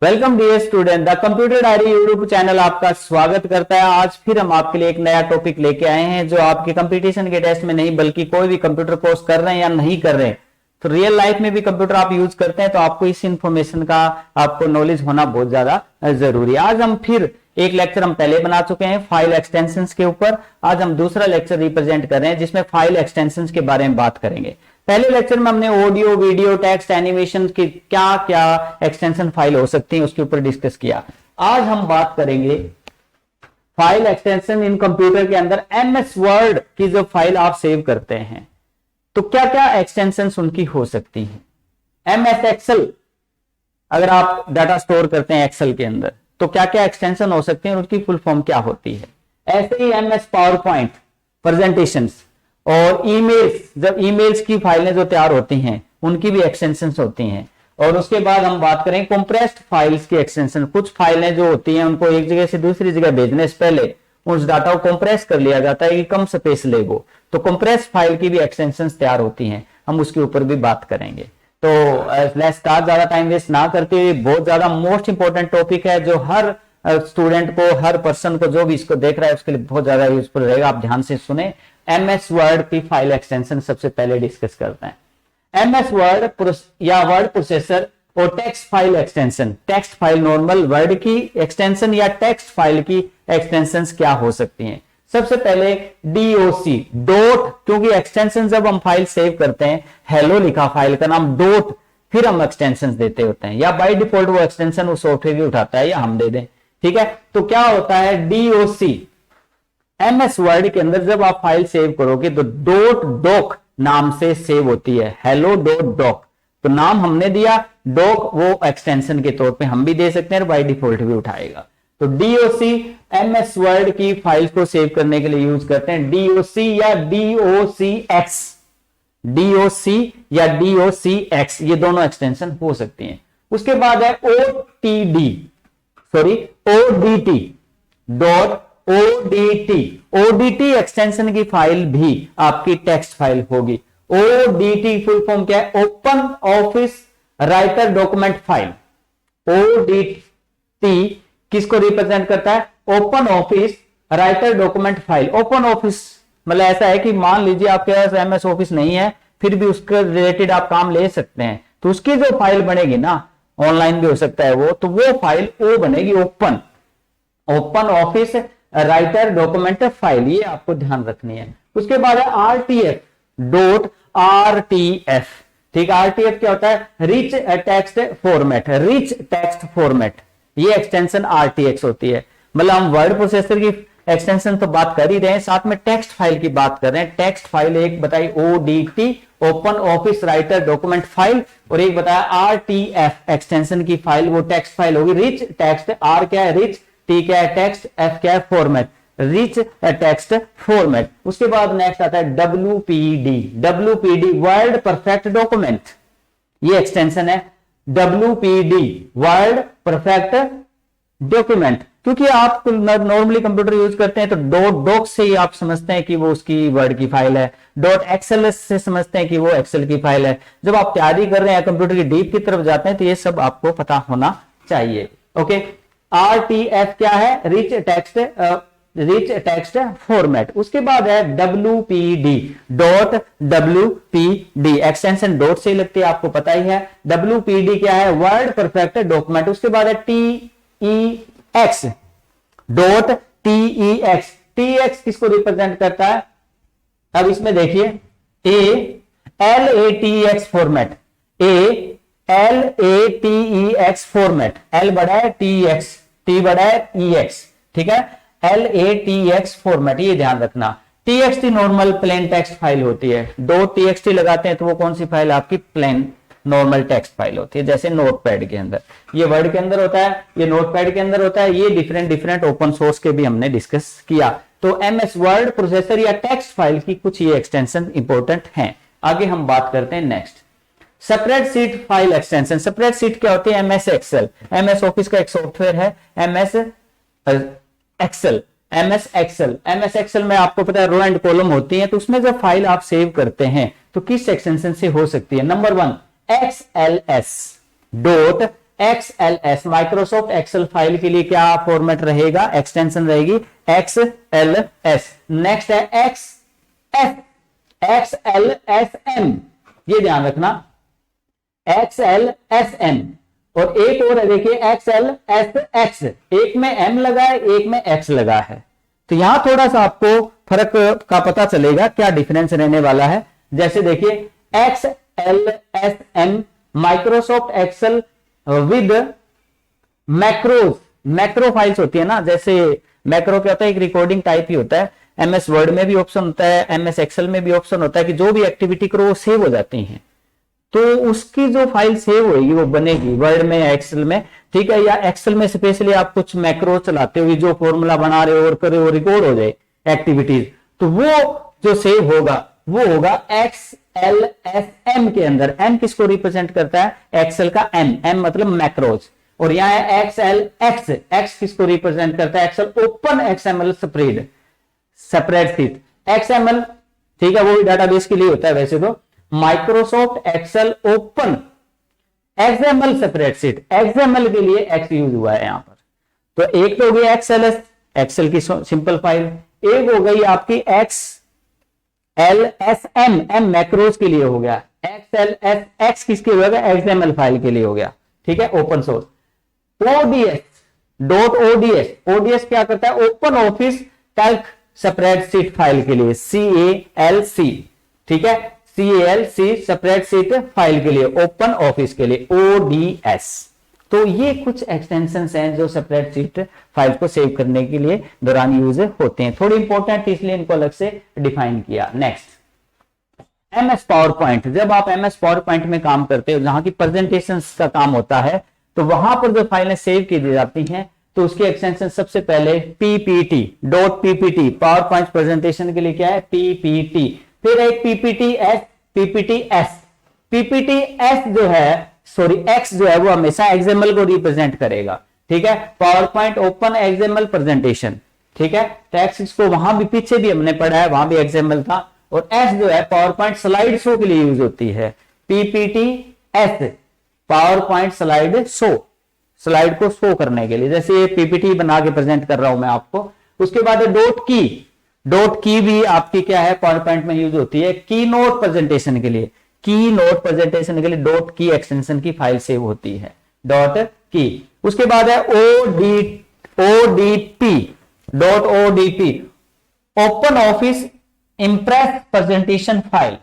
Welcome dear student, the computer diary YouTube channel आपका स्वागत करता है। आज फिर हम आपके लिए एक नया टॉपिक लेके आए हैं जो आपके कंपटीशन के टेस्ट में नहीं बल्कि कोई भी कंप्यूटर कोर्स कर रहे हैं या नहीं कर रहे हैं तो रियल लाइफ में भी कंप्यूटर आप यूज करते हैं तो आपको इस इंफॉर्मेशन का आपको नॉलेज होना बहुत ज्यादा जरूरी है। आज हम फिर एक लेक्चर हम पहले बना चुके हैं फाइल एक्सटेंशंस के ऊपर। आज हम दूसरा लेक्चर रिप्रेजेंट कर रहे हैं जिसमें फाइल एक्सटेंशंस के बारे में बात करेंगे। पहले लेक्चर में हमने ऑडियो, वीडियो, टेक्स्ट, एनिमेशन की क्या क्या एक्सटेंशन फाइल हो सकती है उसके ऊपर डिस्कस किया। आज हम बात करेंगे फाइल एक्सटेंशन इन कंप्यूटर के अंदर एमएस वर्ड की जो फाइल आप सेव करते हैं तो क्या क्या एक्सटेंशन उनकी हो सकती है। एमएस एक्सेल अगर आप डाटा स्टोर करते हैं एक्सेल के अंदर तो क्या क्या एक्सटेंशन हो सकते हैं और उसकी फुल फॉर्म क्या होती है। ऐसे ही एमएस पावर पॉइंट प्रेजेंटेशंस और ईमेल्स, जब ईमेल्स की फाइलें जो तैयार होती हैं उनकी भी एक्सटेंशंस होती हैं। और उसके बाद हम बात करें कंप्रेस्ड फाइल्स की एक्सटेंशन। कुछ फाइलें जो होती हैं उनको एक जगह से दूसरी जगह भेजने से पहले उस डाटा को कंप्रेस कर लिया जाता है कि कम स्पेस ले वो, तो कंप्रेस फाइल की भी एक्सटेंशंस तैयार होती हैं, हम उसके ऊपर भी बात करेंगे। तो लेट्स स्टार्ट, ज्यादा टाइम वेस्ट ना करते हुए, बहुत ज्यादा मोस्ट इंपॉर्टेंट टॉपिक है जो हर स्टूडेंट को, हर पर्सन को जो भी इसको देख रहा है उसके लिए बहुत ज्यादा यूजफुल रहेगा। आप ध्यान से सुने। एमएस वर्ड की फाइल एक्सटेंशन सबसे पहले डिस्कस करते हैं। एमएस वर्ड या वर्ड प्रोसेसर और text file extension. Text file normal word की एक्सटेंशन या टेक्स्ट फाइल की एक्सटेंशंस क्या हो सकती हैं। सबसे पहले डीओसी डॉट, क्योंकि एक्सटेंशन जब हम फाइल सेव करते हैं हेलो लिखा फाइल का नाम डॉट, फिर हम एक्सटेंशन देते होते हैं या बाय डिफॉल्ट वो एक्सटेंशन वो सॉफ्टवेयर भी उठाता है या हम दे दें, ठीक है। तो क्या होता है डीओसी एमएस वर्ड के अंदर जब आप फाइल सेव करोगे तो डॉट डॉक नाम से सेव होती है, हेलो डॉट डॉक। तो नाम हमने दिया, डॉक वो एक्सटेंशन के तौर पे हम भी दे सकते हैं और बाय डिफॉल्ट भी उठाएगा। तो डीओसी एमएस वर्ड की फाइल्स को सेव करने के लिए यूज करते हैं। डीओसी या डीओसी एक्स, डीओसी या डीओसी एक्स, ये दोनों एक्सटेंशन हो सकती हैं। उसके बाद है OTT, sorry ODT dot ODT. ODT extension की फाइल भी आपकी टेक्स्ट फाइल होगी। ओडीटी फुल फॉर्म क्या है? Open office writer document file. ODT किसको रिप्रेजेंट करता है? Open office writer document file. Open office मतलब ऐसा है कि मान लीजिए आपके पास एमएस ऑफिस नहीं है फिर भी उसके रिलेटेड आप काम ले सकते हैं तो उसकी जो फाइल बनेगी ना, ऑनलाइन भी हो सकता है वो, तो वो फाइल वो बनेगी open, open office writer document file, ये आपको ध्यान रखनी है। उसके बाद है आरटीएफ डॉट आरटीएफ, ठीक है। आरटीएफ क्या होता है? Rich text format, rich text format, ये एक्सटेंशन आरटीएक्स होती है। मतलब हम वर्ड प्रोसेसर की एक्सटेंशन तो बात कर ही रहे हैं, साथ में टेक्स्ट फाइल की बात कर रहे हैं। टेक्स्ट फाइल एक बताई ODT open office writer document file, और एक बताया आरटीएफ एक्सटेंशन की फाइल, वो टेक्स्ट फाइल होगी रिच टेक्स्ट। आर क्या है? रिच, टी क्या है? टेक्स्ट, एफ क्या है? Format, rich text format. उसके बाद नेक्स्ट आता है डब्ल्यूपीडी, डब्ल्यूपीडी वर्ड परफेक्ट डॉक्यूमेंट, ये एक्सटेंशन है डब्ल्यूपीडी वर्ड परफेक्ट डॉक्यूमेंट। क्योंकि आप नॉर्मली कंप्यूटर यूज करते हैं तो डॉट डॉक से ही आप समझते हैं कि वो उसकी वर्ड की फाइल है, डॉट एक्सएलएस से समझते हैं कि वो एक्सेल की फाइल है। जब आप तैयारी कर रहे हैं कंप्यूटर की डीप की तरफ जाते हैं तो ये सब आपको पता होना चाहिए। ओके, आरटीएफ क्या है? Rich text, rich text format. उसके बाद है डब्ल्यूपीडी डॉट डब्ल्यूपीडी, एक्सटेंशन डॉट से ही लगती है, आपको पता ही है। डब्ल्यूपीडी क्या है? Word perfect document. उसके बाद है टीईएक्स डॉट टीईएक्स, टीएक्स किसको रिप्रेजेंट करता है? अब इसमें देखिए एलएटीएक्स फॉर्मेट, एलएटीईएक्स फॉर्मेट, एल बड़ा है टीएक्स, टी बड़ा है ईएक्स, ठीक है। LATX फॉर्मेट, ये ध्यान रखना। TXT normal plain text file होती है, दो TXT लगाते हैं तो वो कौन सी फाइल? आपकी प्लेन नॉर्मल टेक्स्ट फाइल होती है, जैसे नोटपैड के अंदर, ये वर्ड के अंदर होता है, ये नोटपैड के अंदर होता है। ये डिफरेंट डिफरेंट ओपन सोर्स के भी हमने डिस्कस किया। तो एमएस वर्ड प्रोसेसर या टेक्स्ट फाइल की कुछ ये एक्सटेंशन इंपॉर्टेंट हैं। आगे हम बात करते हैं next spreadsheet file extension. Spreadsheet क्या होती है? एमएस एक्सेल, एमएस ऑफिस का एक सॉफ्टवेयर है MS Excel. MS Excel, MS Excel में आपको पता है रो एंड कॉलम होती है, तो उसमें जब फाइल आप सेव करते हैं तो किस एक्सटेंशन से हो सकती है? Number 1 XLS dot XLS, Microsoft Excel file के लिए क्या फॉर्मेट रहेगा, एक्सटेंशन रहेगी XLS। नेक्स्ट है XLSM, ये ध्यान रखना, XLSM। और एक और है देखिए XLSX, एक में M लगा है, एक में X लगा है। तो यहां थोड़ा सा आपको फर्क का पता चलेगा क्या डिफरेंस रहने वाला है। जैसे देखिए XLSM Microsoft Excel with macros, macro files होती है ना, जैसे मैक्रो क्या होता है, एक रिकॉर्डिंग टाइप ही होता है। MS वर्ड में भी ऑप्शन होता है, MS एक्सेल में भी ऑप्शन होता है कि जो भी एक्टिविटी करो वो सेव हो जाती है, तो उसकी जो फाइल सेव होगी वो बनेगी वर्ड में या एक्सेल में, ठीक है। या एक्सेल में स्पेशली आप कुछ मैक्रो चलाते हो, जो फॉर्मूला बना रहे हो और कर रहे हो, रिकॉर्ड हो जाए एक्टिविटीज, तो वो जो सेव होगा वो होगा XLSM के अंदर। M किसको रिप्रेजेंट करता है, एक्सेल का M मतलब मैक्रोज। और यहाँ है XLX, X किसको रिप्रेजेंट करता है, Excel open XML spreadsheet XML, ठीक है, वो भी डाटाबेस के लिए होता है वैसे तो। Microsoft Excel open XML spreadsheet, XML के लिए X यूज हुआ है यहां पर। तो एक तो हो गई XLS, एक्सेल की सिंपल फाइल, एक हो गई आपकी XLSM, M मैक्रोज के लिए हो गया, XLSX किसके लिए होगा, XML फाइल के लिए हो गया, ठीक है, ओपन सोर्स। ODS क्या करता है, open office Calc spreadsheet file के लिए, CALC, ठीक है, CALC स्प्रेडशीट फाइल के लिए, ओपन ऑफिस के लिए ODS। तो ये कुछ एक्सटेंशंस हैं जो स्प्रेडशीट फाइल को सेव करने के लिए दौरान यूज होते हैं, थोड़ी इंपॉर्टेंट इसलिए इनको अलग से डिफाइन किया। नेक्स्ट MS पावर पॉइंट, जब आप MS पावर पॉइंट में काम करते हो, जहां की प्रेजेंटेशन का काम होता है, तो वहां पर जो फाइलें सेव की जाती हैं तो उसकी एक्सटेंशन सबसे पहले PPT, .ppt, power point presentation के लिए क्या है, PPT। फिर एक PPTS जो है, X जो है वो हमेशा XML को रिप्रेजेंट करेगा, ठीक है, power point open XML presentation, ठीक है। तो X को वहां भी पीछे भी हमने पढ़ा है, वहां भी XML था। और S जो है पावर पॉइंट स्लाइड शो के लिए यूज होती है, PPTS, power point slide show, slide को शो करने के लिए, जैसे ये PPT बना के प्रेजेंट कर रहा हूं मैं आपको। उसके बाद है डॉट की भी आपकी क्या है, पावर पॉइंट में यूज होती है की नोट प्रेजेंटेशन के लिए, की नोट प्रेजेंटेशन के लिए डॉट की एक्सटेंशन की फाइल सेव होती है, डॉट की। उसके बाद है ODP, open office Impress presentation file,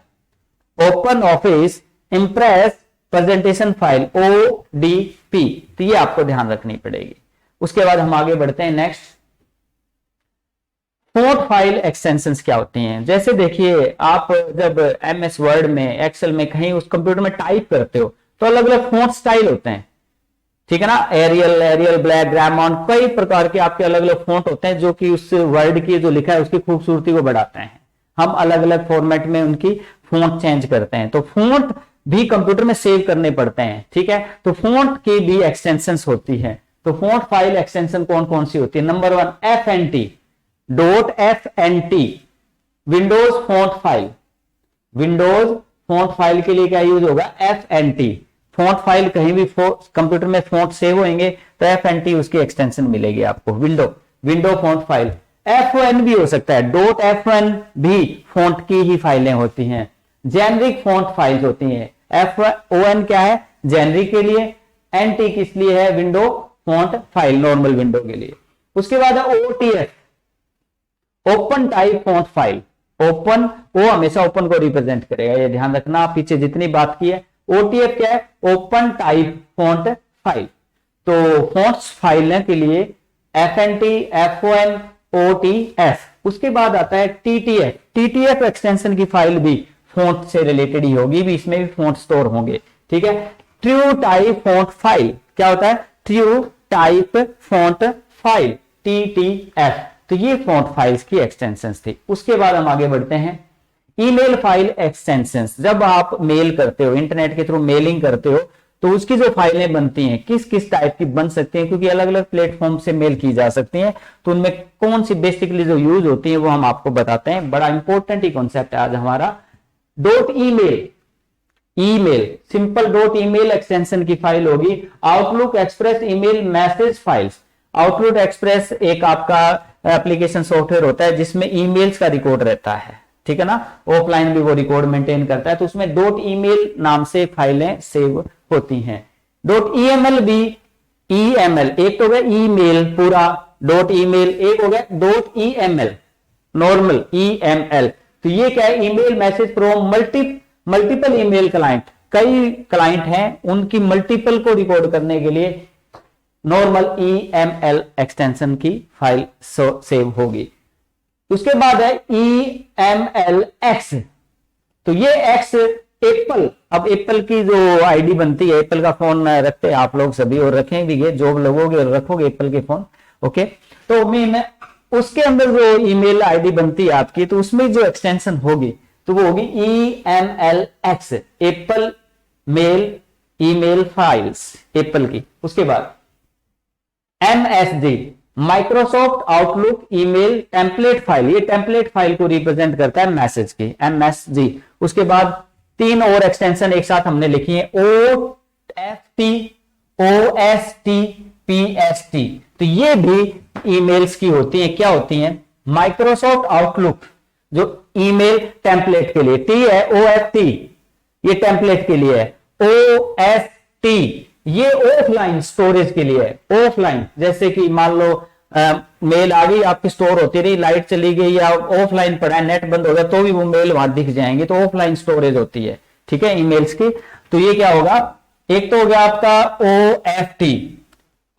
open office Impress presentation file, ODP। तो ये आपको ध्यान रखनी पड़ेगी। उसके बाद हम आगे बढ़ते हैं। नेक्स्ट, फोर्ट फाइल एक्सटेंशंस क्या होती हैं। जैसे देखिए, आप जब MS वर्ड में, एक्सेल में, कहीं उस कंप्यूटर में टाइप करते हो तो अलग अलग फोंट स्टाइल होते हैं, ठीक है ना, एरियल ब्लैक, ग्रामॉन, कई प्रकार के आपके अलग अलग फोंट होते हैं जो कि उस वर्ड की जो लिखा है उसकी खूबसूरती को बढ़ाते हैं। हम अलग अलग फॉर्मेट में उनकी फोंट चेंज करते हैं, तो फोंट भी कंप्यूटर में सेव करने पड़ते हैं, ठीक है। तो फोंट की भी एक्सटेंशंस होती है। तो फोंट फाइल एक्सटेंशन कौन कौन सी होती है, number 1 FNT, .FNT, Windows font file, Windows font file के लिए क्या यूज होगा, FNT। फोंट फाइल कहीं भी कंप्यूटर में फोंट सेव होंगे तो FNT उसकी एक्सटेंशन मिलेगी आपको, विंडो फोंट फाइल। FN भी हो सकता है, .FN भी फोंट की ही फाइलें होती हैं। जेनरिक फोंट फाइल्स होती हैं, ON क्या है, जेनरिक के लिए, NT किस लिए है, window font file, normal window के लिए। उसके बाद है OTF, open type font file, open, वो हमेशा ओपन को रिप्रेजेंट करेगा, ये ध्यान रखना, आप पीछे जितनी बात की है। OTF क्या है, ओपन टाइप फोंट फाइल। तो फोंट्स फाइल के लिए FNT, FON, OTF। उसके बाद आता है TTF एक्सटेंशन की फाइल भी फोंट से रिलेटेड ही होगी, भी इसमें भी फोंट स्टोर होंगे, ठीक है। ट्रू टाइप फोंट फाइल क्या होता है, true type font file, TTF। तो ये फोंट फाइल्स की एक्सटेंशंस थी। उसके बाद हम आगे बढ़ते हैं, ईमेल फाइल एक्सटेंशंस। जब आप मेल करते हो, इंटरनेट के थ्रू मेलिंग करते हो, तो उसकी जो फाइलें बनती हैं किस किस टाइप की बन सकती हैं, क्योंकि अलग अलग प्लेटफॉर्म से मेल की जा सकती हैं, तो उनमें कौन सी बेसिकली जो यूज होती है वो हम आपको बताते हैं। बड़ा इंपॉर्टेंट ही कॉन्सेप्ट है आज हमारा। .email, email, simple dot email extension की फाइल होगी। Outlook express email message files, outlook express एक आपका एप्लीकेशन सॉफ्टवेयर होता है जिसमें ईमेल्स का रिकॉर्ड रहता है, ठीक है ना, ऑफलाइन भी वो रिकॉर्ड मेंटेन करता है, तो उसमें डॉट ईमेल नाम से फाइलें सेव होती हैं। डॉट ईएमएल भी, ईएमएल एक तो हो गया ईमेल पूरा, डॉट ईमेल एक हो गया डॉट ईएमएल नॉर्मल ईएमएल। तो ये क्या है, email message from multiple email client, कई क्लाइंट हैं उनकी मल्टीपल को रिकॉर्ड करने के लिए नॉर्मल ईएमएल एक्सटेंशन की फाइल सेव होगी। उसके बाद है ईएमएल एक्स, तो ये एक्स एप्पल, अब एप्पल की जो आईडी बनती है, एप्पल का फोन रखते हैं आप लोग सभी और रखेंगे, जो लोगोगे और रखोगे एप्पल के फोन, ओके, तो मैं उसके अंदर जो ईमेल आईडी बनती है आपकी, तो उसमें जो एक्सटेंशन होगी तो वो होगी EML X, Apple mail email files Apple की। उसके बाद MSG, Microsoft Outlook email template file, ये टेम्पलेट फाइल को रिप्रेजेंट करता है मैसेज की, एमएसजी। उसके बाद 3 और एक्सटेंशन एक साथ हमने लिखी है, ओएफटी, ओएसटी, पीएसटी, तो ये भी ईमेल्स की होती हैं। क्या होती हैं, माइक्रोसॉफ्ट आउटलुक जो ईमेल टेम्पलेट के लिए, टी है ओएफटी ये टेम्पलेट के लिए है, ओएसटी ये ऑफलाइन स्टोरेज के लिए है। ऑफलाइन जैसे कि मान लो मेल आ गई आपकी, स्टोर होती रही, लाइट चली गई या ऑफलाइन पड़ा है, नेट बंद हो गया, तो भी वो मेल वहां दिख जाएंगे, तो ऑफलाइन स्टोरेज होती है, ठीक है, ईमेल्स की। तो ये क्या होगा, एक तो हो गया आपका ओएफटी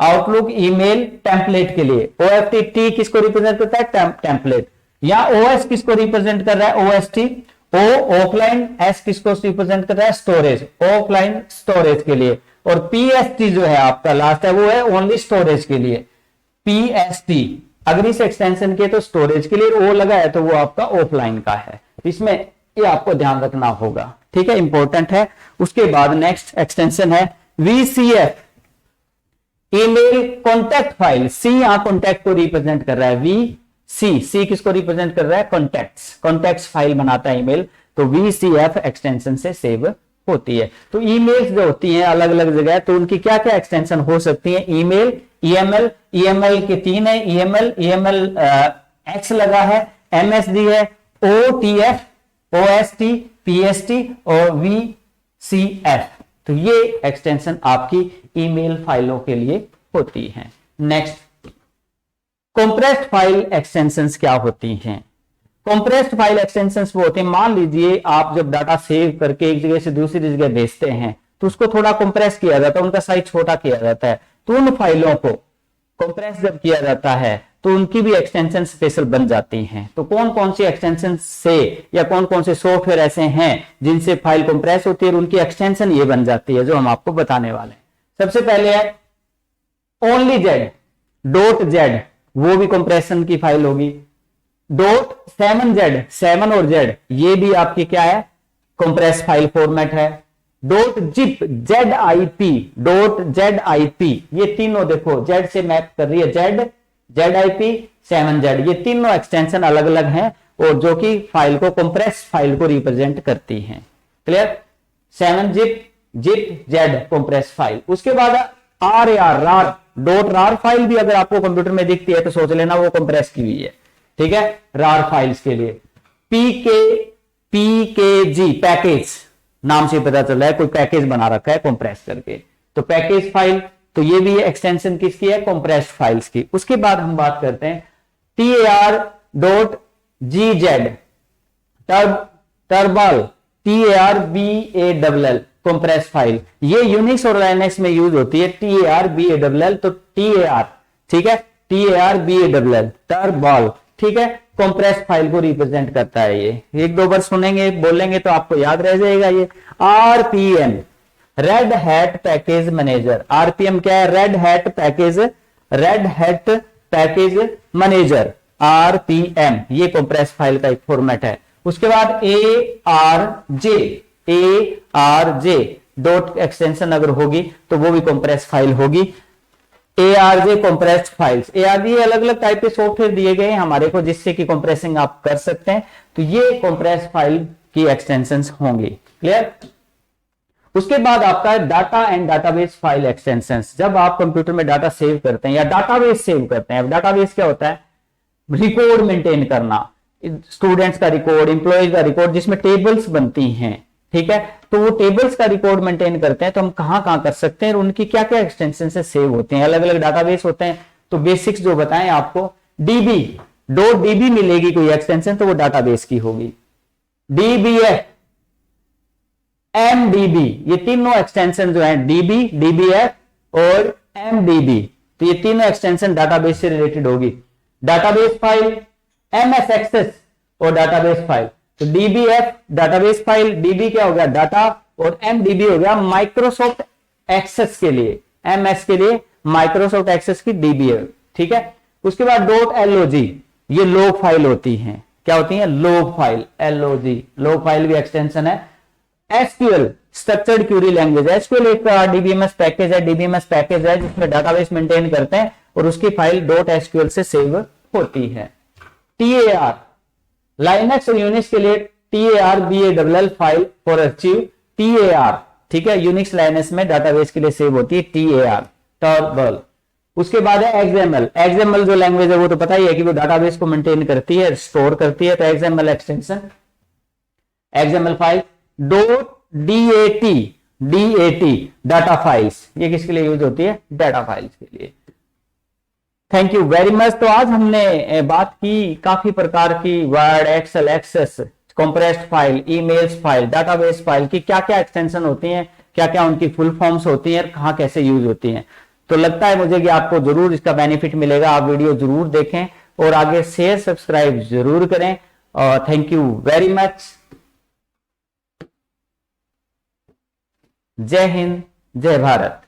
आउटलुक ईमेल टेम्पलेट के लिए, ओएफटी टी किसको रिप्रेजेंट करता है, टेम्पलेट, या ओएस किसको रिप्रेजेंट कर रहा है, ओएसटी, ओ ऑफलाइन, एस किसको रिप्रेजेंट कर रहा है, स्टोरेज, ऑफलाइन स्टोरेज के लिए, और पीएसटी जो है आपका लास्ट है वो है ओनली स्टोरेज के लिए, पीएसटी अगर इस एक्सटेंशन के तो स्टोरेज के लिए, ओ लगा है तो वो आपका ऑफलाइन का है, इसमें ये आपको ध्यान रखना होगा, ठीक है, इंपॉर्टेंट है। उसके बाद नेक्स्ट एक्सटेंशन है वीसीएफ, ईमेल कॉन्टैक्ट फाइल, सी यहां कॉन्टैक्ट को रिप्रेजेंट कर रहा है, वी सी किसको रिप्रेजेंट कर रहा है, कॉन्टैक्ट्स फाइल बनाता है ईमेल, तो वीसीएफ एक्सटेंशन से सेव होती है। तो ईमेल्स जो होती हैं अलग अलग जगह, तो उनकी क्या क्या एक्सटेंशन हो सकती है, ईमेल, ईएमएल, ईएमएल के 3 है, ईएमएल एक्स लगा है, एमएसडी है, ओटीएफ, ओएसटी, पीएसटी और वीसीएफ, तो ये एक्सटेंशन आपकी ईमेल फाइलों के लिए होती है। नेक्स्ट, कंप्रेस्ड फाइल एक्सटेंशंस क्या होती हैं। कंप्रेस्ड फाइल एक्सटेंशंस वो होते हैं, मान लीजिए आप जब डाटा सेव करके एक जगह से दूसरी जगह भेजते हैं तो उसको थोड़ा कंप्रेस किया जाता है, उनका साइज छोटा किया जाता है, तो उन फाइलों को कंप्रेस जब किया जाता है तो उनकी भी एक्सटेंशन स्पेशल बन जाती हैं। तो कौन कौन सी एक्सटेंशन से या कौन कौन से सॉफ्टवेयर ऐसे हैं जिनसे फाइल कंप्रेस होती है और उनकी एक्सटेंशन ये बन जाती है, जो हम आपको बताने वाले हैं। सबसे पहले है ओनली जेड, डॉट जेड, वो भी कंप्रेशन की फाइल होगी। डॉट 7z, 7 और z, ये भी आपकी क्या है, कंप्रेस फाइल फॉर्मेट है। Dot zip, ZIP, dot ZIP, ये तीनों देखो z से मैप कर रही है, ZIP, 7z, ये तीनों एक्सटेंशन अलग अलग हैं और जो कि फाइल को कंप्रेस फाइल को रिप्रेजेंट करती हैं। Clear, 7zip, z compress file. उसके बाद RAR, डॉट रार फाइल भी अगर आपको कंप्यूटर में दिखती है तो सोच लेना वो कंप्रेस की हुई है, ठीक है, रार फाइल्स के लिए। PKG, पैकेज नाम से पता चल रहा है कोई पैकेज बना रखा है कंप्रेस करके, तो पैकेज फाइल, तो ये भी एक्सटेंशन किसकी है, कंप्रेस्ड फाइल्स की। उसके बाद हम बात करते हैं TAR.GZ, trouble, TARBALL compress file, ये यूनिक्स और लाइनेक्स में यूज होती है, TARBALL, तो TAR, ठीक है, TARBALL, टर्बल, ठीक है, कंप्रेस फाइल को रिप्रेजेंट करता है। ये एक दो बार सुनेंगे बोलेंगे तो आपको याद रह जाएगा। ये RPM, red hat package manager, RPM क्या है, red hat package manager, RPM, ये कंप्रेस फाइल का एक फॉर्मेट है। उसके बाद ARJ, डॉट एक्सटेंशन अगर होगी तो वो भी कंप्रेस फाइल होगी। ARJ कंप्रेस्ड फाइल्स, ARJ अलग अलग टाइप के सॉफ्टवेयर दिए गए हैं हमारे को जिससे कि कंप्रेसिंग आप कर सकते हैं, तो ये कंप्रेस्ड फाइल की एक्सटेंशंस होंगी। क्लियर, उसके बाद आपका है data and database file extensions. जब आप कंप्यूटर में डाटा सेव करते हैं या डाटाबेस सेव करते हैं, अब डाटाबेस क्या होता है? रिकॉर्ड मेंटेन करना, स्टूडेंट्स का रिकॉर्ड, इंप्लॉयज का रिकॉर्ड, जिसमें टेबल्स बनती हैं, ठीक है। तो वो टेबल्स का रिकॉर्ड मेंटेन करते हैं, तो हम कहां कर सकते हैं और उनकी क्या क्या एक्सटेंशन से सेव होते हैं। अलग अलग डाटाबेस होते हैं, तो बेसिक्स जो बताएं आपको, डीबी, .db मिलेगी कोई एक्सटेंशन तो वो डाटाबेस की होगी। डीबीएफ, एमडीबी, ये तीनों एक्सटेंशन जो है, डीबी, डीबीएफ और एमडीबी, तो ये तीनों एक्सटेंशन डाटाबेस से रिलेटेड होगी। डाटाबेस फाइल, एमएस एक्सेस और डाटाबेस फाइल। तो डीबीएफ डाटाबेस फाइल, डीबी क्या हो गया? डाटा, और एमडीबी हो गया माइक्रोसॉफ्ट एक्सेस के लिए, एमएस के लिए माइक्रोसॉफ्ट एक्सेस की डीबीएफ, ठीक है। उसके बाद .log, ये लॉग फाइल होती हैं। क्या होती है? Log file, LOG, log file भी एक्सटेंशन है। SQL, structured Curie language, SQL एक डीबीएमएस पैकेज है, डीबीएमएस पैकेज है जिसमें डाटाबेस मेंटेन करते हैं और उसकी फाइल .SQL से सेव होती है। TAR, लाइनक्स और यूनिक्स के लिए TARBALL file for archive, TAR, ठीक है। यूनिक्स लाइनक्स में डाटाबेस के लिए सेव होती है TAR, टर्बल। उसके बाद है XML, XML जो लैंग्वेज है वो तो पता ही है कि वो डाटाबेस को मेंटेन करती है, स्टोर करती है, तो XML extension, XML file. .DAT, data files, ये किसके लिए यूज होती है? डाटा फाइल्स के लिए। Thank you very much. तो आज हमने बात की काफी प्रकार की, Word, Excel, Access, compressed file, emails file, database file की क्या क्या एक्सटेंशन होती हैं, क्या क्या उनकी फुल फॉर्म्स होती हैं, कहां कैसे यूज होती हैं। तो लगता है मुझे कि आपको जरूर इसका बेनिफिट मिलेगा। आप वीडियो जरूर देखें और आगे शेयर सब्सक्राइब जरूर करें। और थैंक यू वेरी मच। जय हिंद, जय भारत।